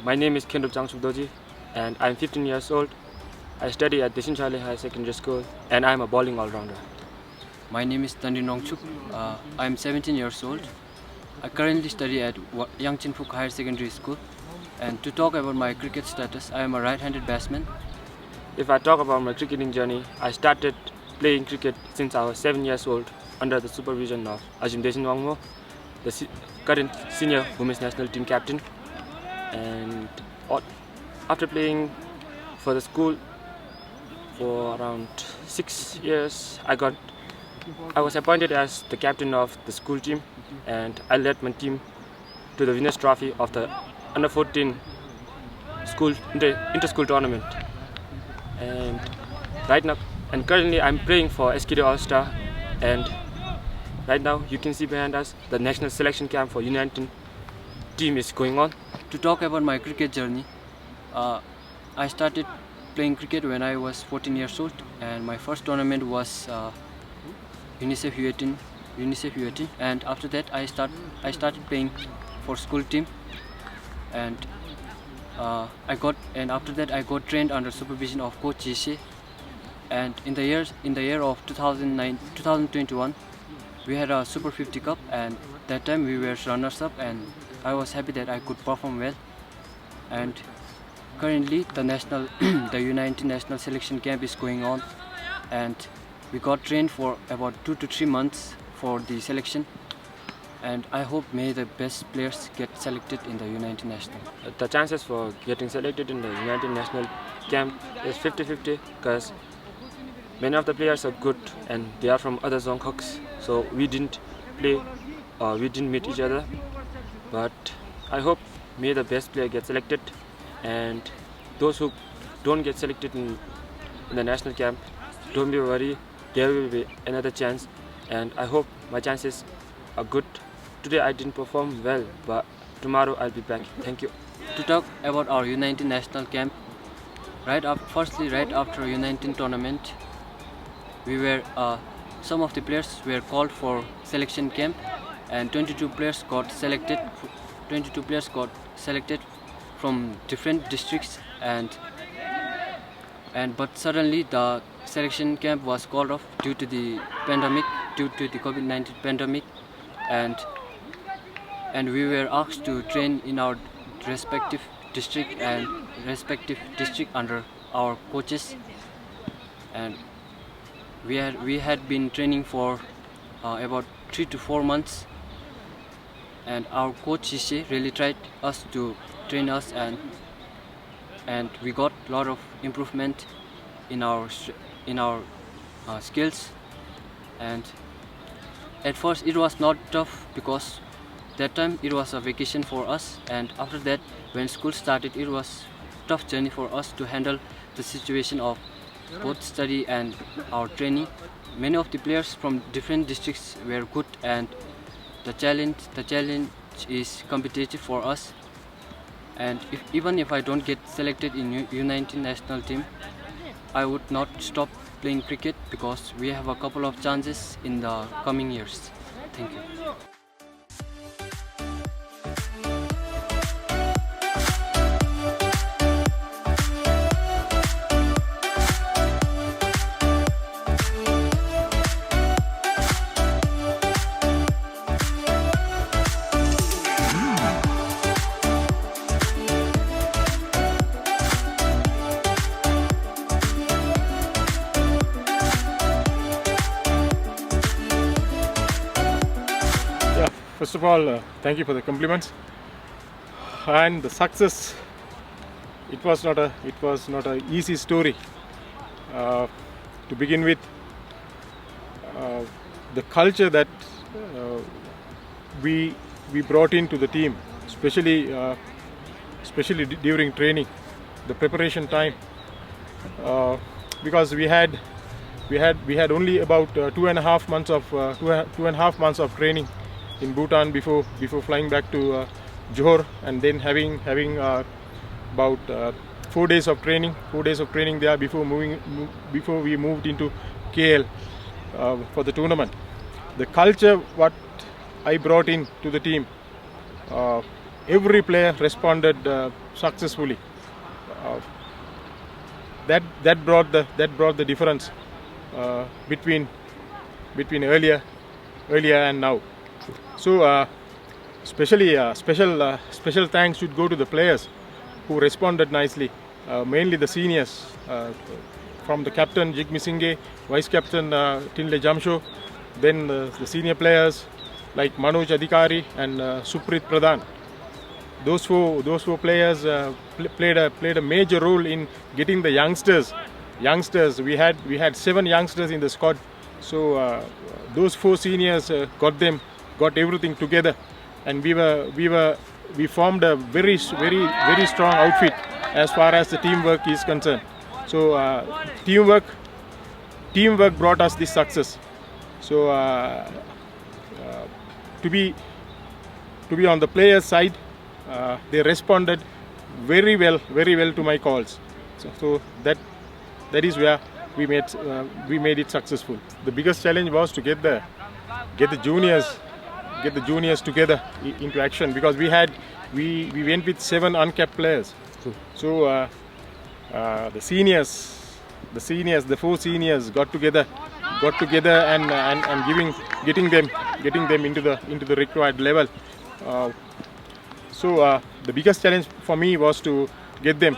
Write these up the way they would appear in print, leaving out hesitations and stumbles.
My name is Kencho and I'm 15 years old. I study at Trishane High Secondary School and I'm a bowling all-rounder. My name is Thailand. I'm 17 years old. I currently study at Young Thimphu Higher Secondary School. And to talk about my cricket status, I am a right-handed batsman. If I talk about my cricketing journey, I started playing cricket since I was 7 years old under the supervision of Ajim, the current senior women's national team captain. And after playing for the school for around 6 years, I was appointed as the captain of the school team, and I led my team to the winners' trophy of the under 14 school inter-school tournament. And currently I'm playing for SKD All-Star, and right now you can see behind us the national selection camp for U19 team is going on. To talk about my cricket journey, I started playing cricket when I was 14 years old, and my first tournament was UNICEF U18, and after that I started playing for school team, and after that I got trained under supervision of Coach Trishane. And in the year of 2021, we had a Super 50 Cup, and that time we were runners up, and I was happy that I could perform well. And currently the U19 national selection camp is going on, and we got trained for about 2 to 3 months for the selection, and I hope may the best players get selected in the U19 national. The chances for getting selected in the U19 national camp is 50-50 because many of the players are good and they are from other zone hooks, so we didn't play or we didn't meet each other. But I hope may the best player get selected, and those who don't get selected in the national camp, don't be worried, there will be another chance, and I hope my chances are good. Today I didn't perform well, but tomorrow I'll be back. Thank you. To talk about our U19 national camp, right after U19 tournament, some of the players were called for selection camp, and 22 players got selected from different districts, but suddenly the selection camp was called off due to the COVID-19 pandemic, and we were asked to train in our respective district under our coaches, and we had been training for about 3 to 4 months, and our coach Trishane really tried to train us, and we got a lot of improvement in our skills. And at first it was not tough because that time it was a vacation for us, and after that when school started it was tough journey for us to handle the situation of both study and our training. Many of the players from different districts were good, and the challenge is competitive for us. And even if I don't get selected in U19 national team, I would not stop playing cricket because we have a couple of chances in the coming years. Thank you. First of all, thank you for the compliments. And the success, it was not a easy story. To begin with, the culture that we brought into the team, especially during training, the preparation time, because we had only about 2.5 months of training in Bhutan before flying back to Johor, and then having about 4 days of training there before we moved into KL for the tournament. The culture what I brought in to the team, every player responded successfully. That brought the difference between earlier and now. So special thanks should go to the players who responded nicely, mainly the seniors, from the captain Jigme Singhe, vice captain Tinle Jamsho, then the senior players like Manoj Adhikari and Suprit Pradhan. Those four players played a major role in getting the youngsters. We had 7 youngsters in the squad. So those 4 seniors got everything together, and we formed a very strong outfit as far as the teamwork is concerned. So teamwork brought us this success. So to be on the players' side, they responded very well to my calls. So that is where we made it successful. The biggest challenge was to get the juniors together into action, because we went with 7 uncapped players. So the seniors, the 4 seniors got together and getting them into the required level. So the biggest challenge for me was to get them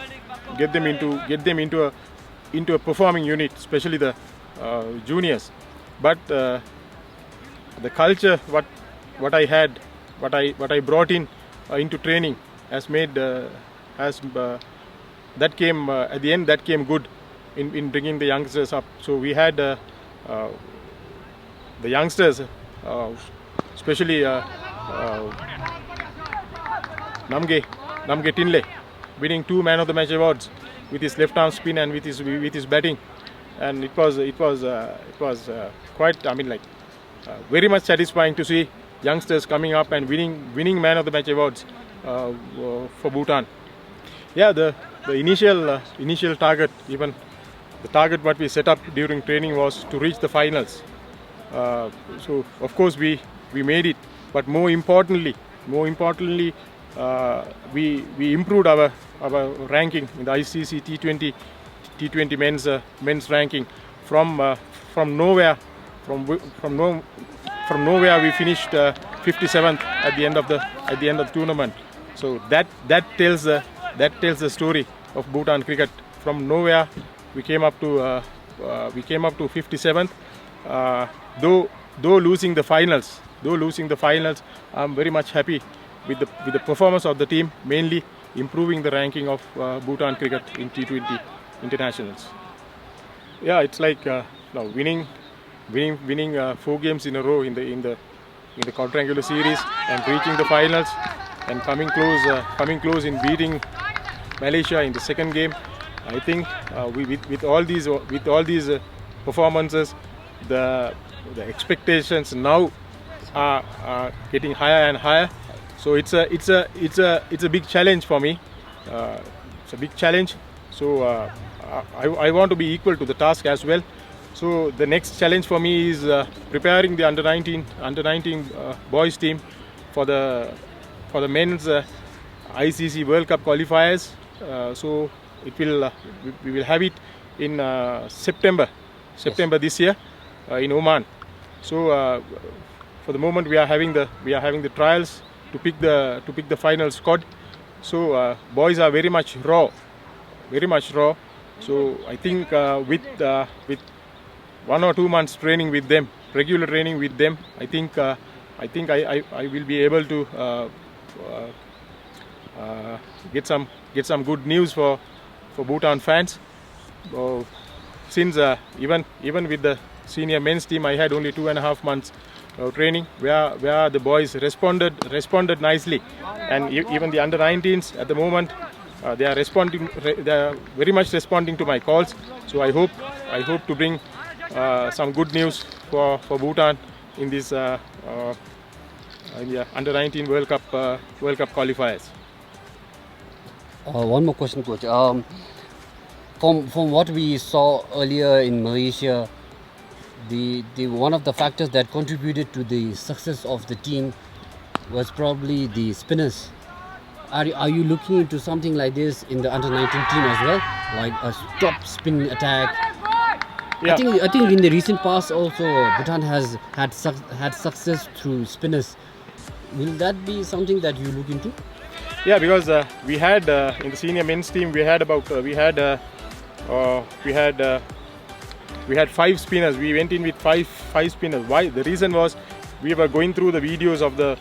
into a performing unit, especially the juniors. But the culture what I brought into training has made that came at the end, that came good in bringing the youngsters up. So we had the youngsters, especially Namge Tinle, winning 2 man of the match awards with his left arm spin and with his batting, and it was quite, very much satisfying to see youngsters coming up and winning man of the match awards for Bhutan. Yeah, the initial target, even the target what we set up during training, was to reach the finals. So of course we made it, but more importantly, we improved our ranking in the ICC T20 men's ranking from nowhere. From nowhere we finished 57th at the end of the tournament. So that tells the story of Bhutan cricket. From nowhere we came up to 57th. Though losing the finals, I'm very much happy with the performance of the team, mainly improving the ranking of Bhutan cricket in T20 internationals. Yeah, it's like winning 4 games in a row in the quadrangular series and reaching the finals and coming close in beating Malaysia in the second game. I think with all these performances, the expectations now are getting higher and higher. So it's a big challenge for me. It's a big challenge. So I want to be equal to the task as well. So the next challenge for me is preparing the under 19 boys team for the men's ICC World Cup qualifiers. So we will have it in September this year in Oman. So for the moment we are having the trials to pick the final squad. So boys are very much raw. So I think with 1 or 2 months training with them, regular training with them, I think I will be able to get some good news for Bhutan fans. Since even with the senior men's team, I had only 2.5 months training, where the boys responded nicely, and even the under 19s at the moment, they are very much responding to my calls. So I hope to bring some good news for Bhutan in this in the under 19 World Cup qualifiers. One more question, coach. From what we saw earlier in Malaysia, the one of the factors that contributed to the success of the team was probably the spinners. are you looking into something like this in the under-19 team as well, like a top spin attack? Yeah. I think in the recent past also Bhutan has had success through spinners. Will that be something that you look into? Yeah, because we had in the senior men's team we had 5 spinners. We went in with five spinners. Why? The reason was we were going through the videos of the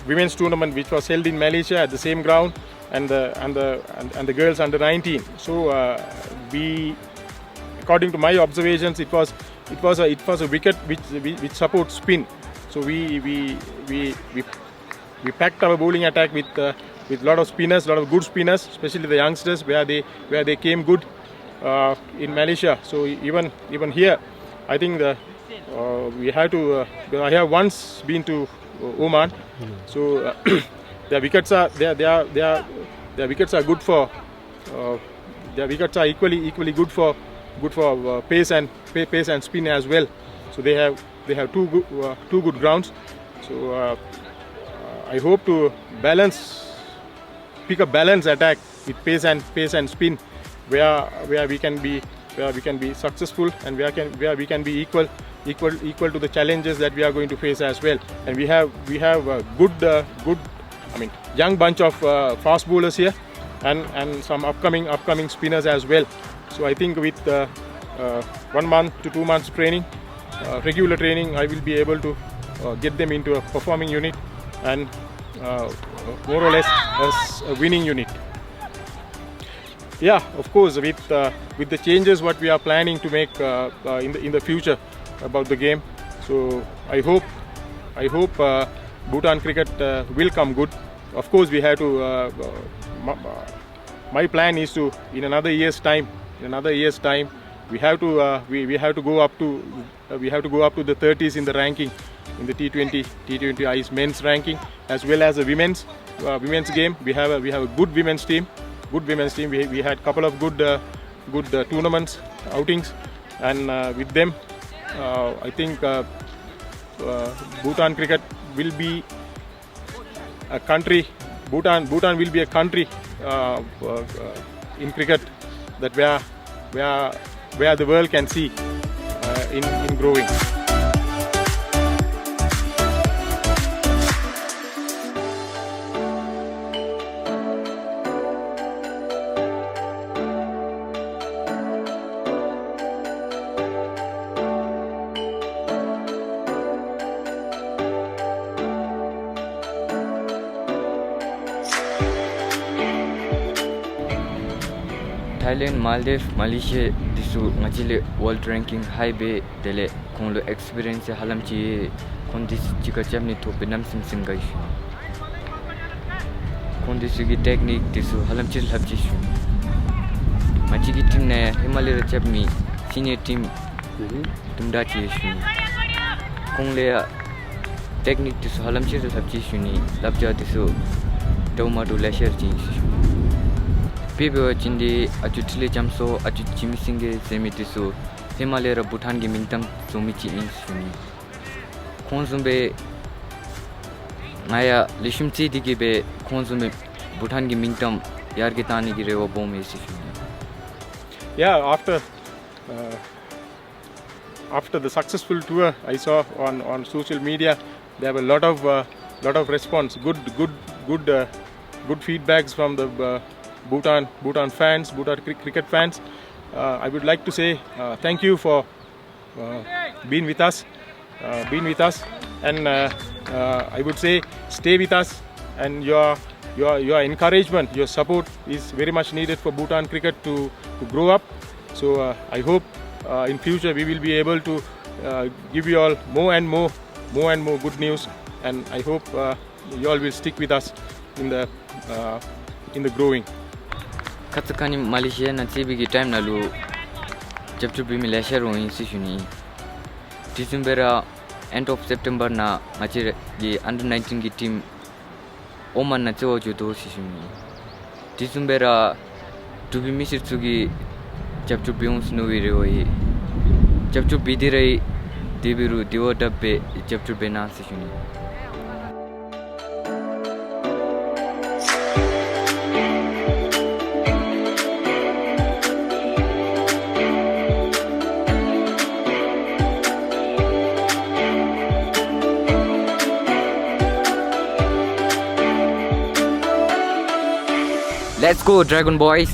women's tournament which was held in Malaysia at the same ground, and the girls under 19. So we, according to my observations, it was a wicket which supports spin. So we packed our bowling attack with lot of spinners, lot of good spinners, especially the youngsters where they came good in Malaysia. So even here, I think we have to. I have once been to Oman, so their wickets are good for. Their wickets are equally good for pace and spin as well. So they have two good grounds. So I hope to pick a balance attack with pace and spin, where we can be successful, and where we can be equal to the challenges that we are going to face as well. And we have a good young bunch of fast bowlers here, and some upcoming spinners as well. So I think with 1 month to 2 months training, regular training, I will be able to get them into a performing unit, and more or less as a winning unit. Yeah, of course, with the changes what we are planning to make in the future about the game. So I hope Bhutan cricket will come good. Of course, we have to. My plan is to, in another year's time, we have to go up to the 30s in the ranking, in the T20 Ice men's ranking, as well as the women's game. We have a good women's team. We had couple of good tournaments outings, and with them, I think Bhutan cricket will be a country. Bhutan will be a country in cricket that where the world can see in growing. Thailand, Maldives, Malaysia, disu ngachile world ranking high be dele konglo experience halam chi kondis chika chamni to penam sim guys. Kondis gi technique disu halam chi labji shu. Machi gi team ne Himalaya chapmi senior team tumda chi shu. Kongle technique disu halam chi labji shu ni labja disu tawma do lasher chi shu. People chindi achutile chamso achuchimi singe semitisu Himalaya Bhutan gi mingtam somichi insuni konzumbe maya lishumchi digibe konzumbe Bhutan gi mingtam yargitani gi rewa bome sifuni. Yeah, after the successful tour I saw on social media, there were a lot of response, good feedbacks from the Bhutan fans, Bhutan cricket fans. I would like to say thank you for being with us, and I would say stay with us, and your encouragement, your support is very much needed for Bhutan cricket to grow up. So I hope in future we will be able to give you all more and more good news, and I hope you all will stick with us in the growing. Katsakani Malaysia na tibi gi time na lu chapter bi Malaysia ro in sishuni December end of September na machi gi under 19 gi team Oman na cho ju do sishuni December to be misir tsugi chapter bi uns no wi ro yi chapter bi dire debiru diwo dabbe chapter be na sishuni. Let's go, Dragon Boys!